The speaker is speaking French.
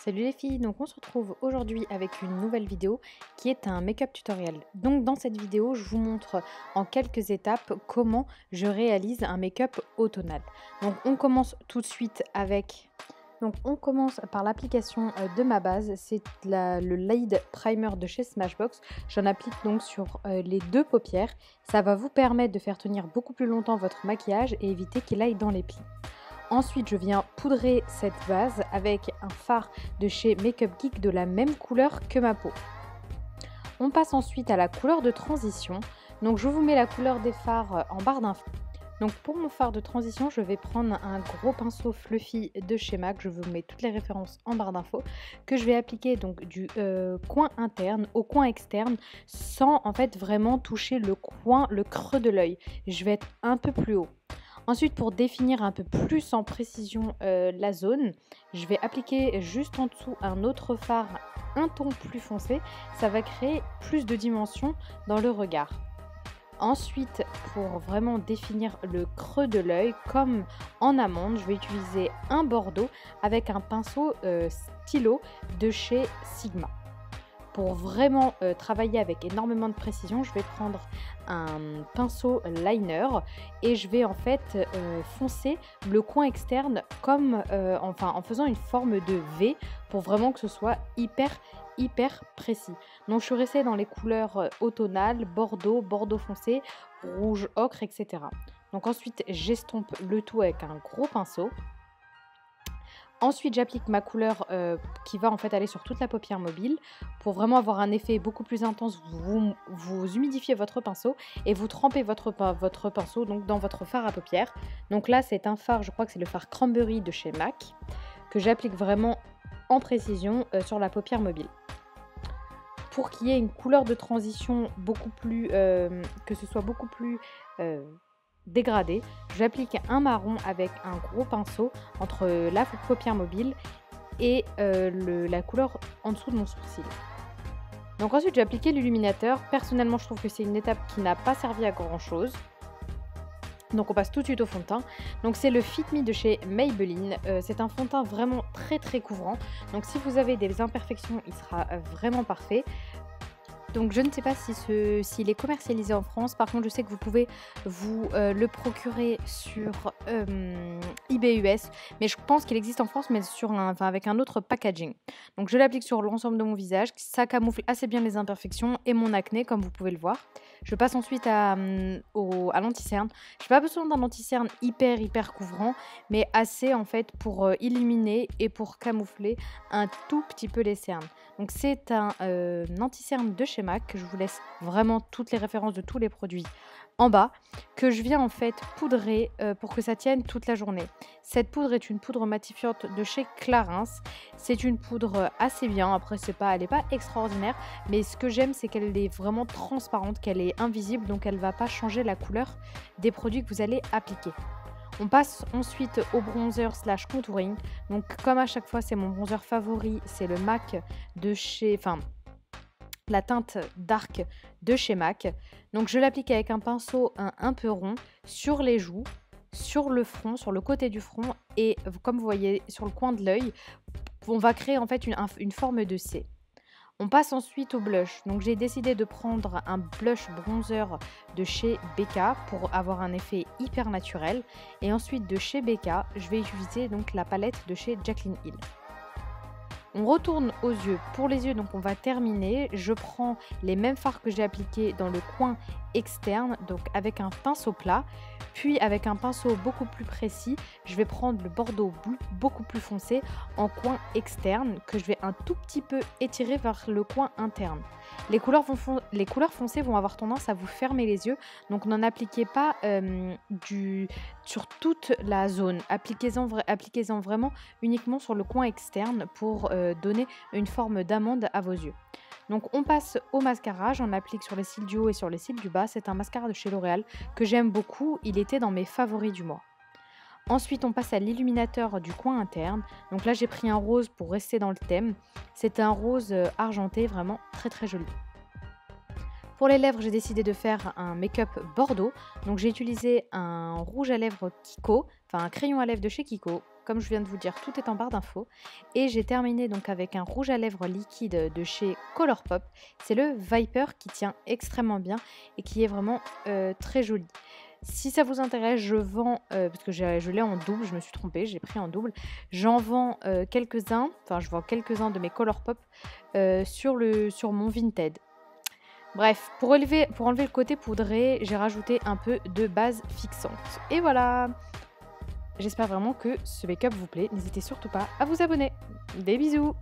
Salut les filles, donc on se retrouve aujourd'hui avec une nouvelle vidéo qui est un make-up tutoriel. Donc dans cette vidéo, je vous montre en quelques étapes comment je réalise un make-up automnal. Donc on commence tout de suite avec... Donc on commence par l'application de ma base, c'est le Laid Primer de chez Smashbox. J'en applique donc sur les deux paupières. Ça va vous permettre de faire tenir beaucoup plus longtemps votre maquillage et éviter qu'il aille dans les plis. Ensuite, je viens poudrer cette base avec un fard de chez Makeup Geek de la même couleur que ma peau. On passe ensuite à la couleur de transition. Donc je vous mets la couleur des fards en barre d'infos. Donc pour mon fard de transition, je vais prendre un gros pinceau fluffy de chez MAC. Je vous mets toutes les références en barre d'infos. Que je vais appliquer donc du coin interne au coin externe sans en fait vraiment toucher le creux de l'œil. Je vais être un peu plus haut. Ensuite, pour définir un peu plus en précision la zone, je vais appliquer juste en dessous un autre fard un ton plus foncé. Ça va créer plus de dimension dans le regard. Ensuite, pour vraiment définir le creux de l'œil, comme en amande, je vais utiliser un bordeaux avec un pinceau stylo de chez Sigma. Pour vraiment travailler avec énormément de précision, je vais prendre un pinceau liner et je vais en fait foncer le coin externe comme en faisant une forme de V pour vraiment que ce soit hyper précis. Donc je suis restée dans les couleurs automnales, bordeaux, bordeaux foncé, rouge ocre, etc. Donc ensuite j'estompe le tout avec un gros pinceau. Ensuite, j'applique ma couleur qui va en fait aller sur toute la paupière mobile pour vraiment avoir un effet beaucoup plus intense. Vous humidifiez votre pinceau et vous trempez votre pinceau donc dans votre fard à paupières. Donc là, c'est un fard, je crois que c'est le fard Cranberry de chez MAC que j'applique vraiment en précision sur la paupière mobile. Pour qu'il y ait une couleur de transition beaucoup plus, que ce soit beaucoup plus dégradé, j'applique un marron avec un gros pinceau entre la paupière mobile et la couleur en dessous de mon sourcil. Donc ensuite j'ai appliqué l'illuminateur. Personnellement je trouve que c'est une étape qui n'a pas servi à grand chose. Donc on passe tout de suite au fond de teint. Donc c'est le Fit Me de chez Maybelline. C'est un fond de teint vraiment très couvrant. Donc si vous avez des imperfections, il sera vraiment parfait. Donc je ne sais pas s'il est commercialisé en France. Par contre, je sais que vous pouvez vous le procurer sur eBay US. Mais je pense qu'il existe en France, mais avec un autre packaging. Donc je l'applique sur l'ensemble de mon visage. Ça camoufle assez bien les imperfections et mon acné, comme vous pouvez le voir. Je passe ensuite à l'anti-cerne. Je n'ai pas besoin d'un anti-cerne hyper couvrant, mais assez en fait pour illuminer et pour camoufler un tout petit peu les cernes. Donc c'est un anti-cerne de chez MAC. Je vous laisse vraiment toutes les références de tous les produits en bas, que je viens en fait poudrer pour que ça tienne toute la journée. Cette poudre est une poudre matifiante de chez Clarins. C'est une poudre assez bien. Après elle n'est pas extraordinaire, mais ce que j'aime c'est qu'elle est vraiment transparente, qu'elle est invisible, donc elle ne va pas changer la couleur des produits que vous allez appliquer. On passe ensuite au bronzer slash contouring. Donc comme à chaque fois c'est mon bronzer favori, c'est le MAC de chez... la teinte Dark de chez MAC. Donc je l'applique avec un pinceau un peu rond sur les joues, sur le front, sur le côté du front et comme vous voyez sur le coin de l'œil, on va créer en fait une forme de C. On passe ensuite au blush. Donc j'ai décidé de prendre un blush bronzer de chez Becca pour avoir un effet hyper naturel. Et ensuite de chez Becca, je vais utiliser donc la palette de chez Jaclyn Hill. On retourne aux yeux. Pour les yeux, donc on va terminer. Je prends les mêmes fards que j'ai appliqués dans le coin externe, donc avec un pinceau plat. Puis avec un pinceau beaucoup plus précis, je vais prendre le bordeaux beaucoup plus foncé en coin externe que je vais un tout petit peu étirer vers le coin interne. Les couleurs foncées vont avoir tendance à vous fermer les yeux, donc n'en appliquez pas sur toute la zone. Appliquez-en vraiment uniquement sur le coin externe pour donner une forme d'amande à vos yeux. Donc on passe au mascara, j'en applique sur les cils du haut et sur les cils du bas. C'est un mascara de chez L'Oréal que j'aime beaucoup, il était dans mes favoris du mois. Ensuite on passe à l'illuminateur du coin interne. Donc là j'ai pris un rose pour rester dans le thème. C'est un rose argenté vraiment très joli. Pour les lèvres, j'ai décidé de faire un make-up bordeaux. Donc j'ai utilisé un rouge à lèvres Kiko, enfin un crayon à lèvres de chez Kiko, comme je viens de vous dire, tout est en barre d'infos. Et j'ai terminé donc avec un rouge à lèvres liquide de chez Colourpop. C'est le Viper qui tient extrêmement bien et qui est vraiment très joli. Si ça vous intéresse, je vends, parce que je l'ai en double, je me suis trompée, j'ai pris en double. J'en vends quelques-uns, enfin je vends quelques-uns de mes Colourpop sur mon Vinted. Bref, pour enlever le côté poudré, j'ai rajouté un peu de base fixante. Et voilà! J'espère vraiment que ce make-up vous plaît. N'hésitez surtout pas à vous abonner. Des bisous!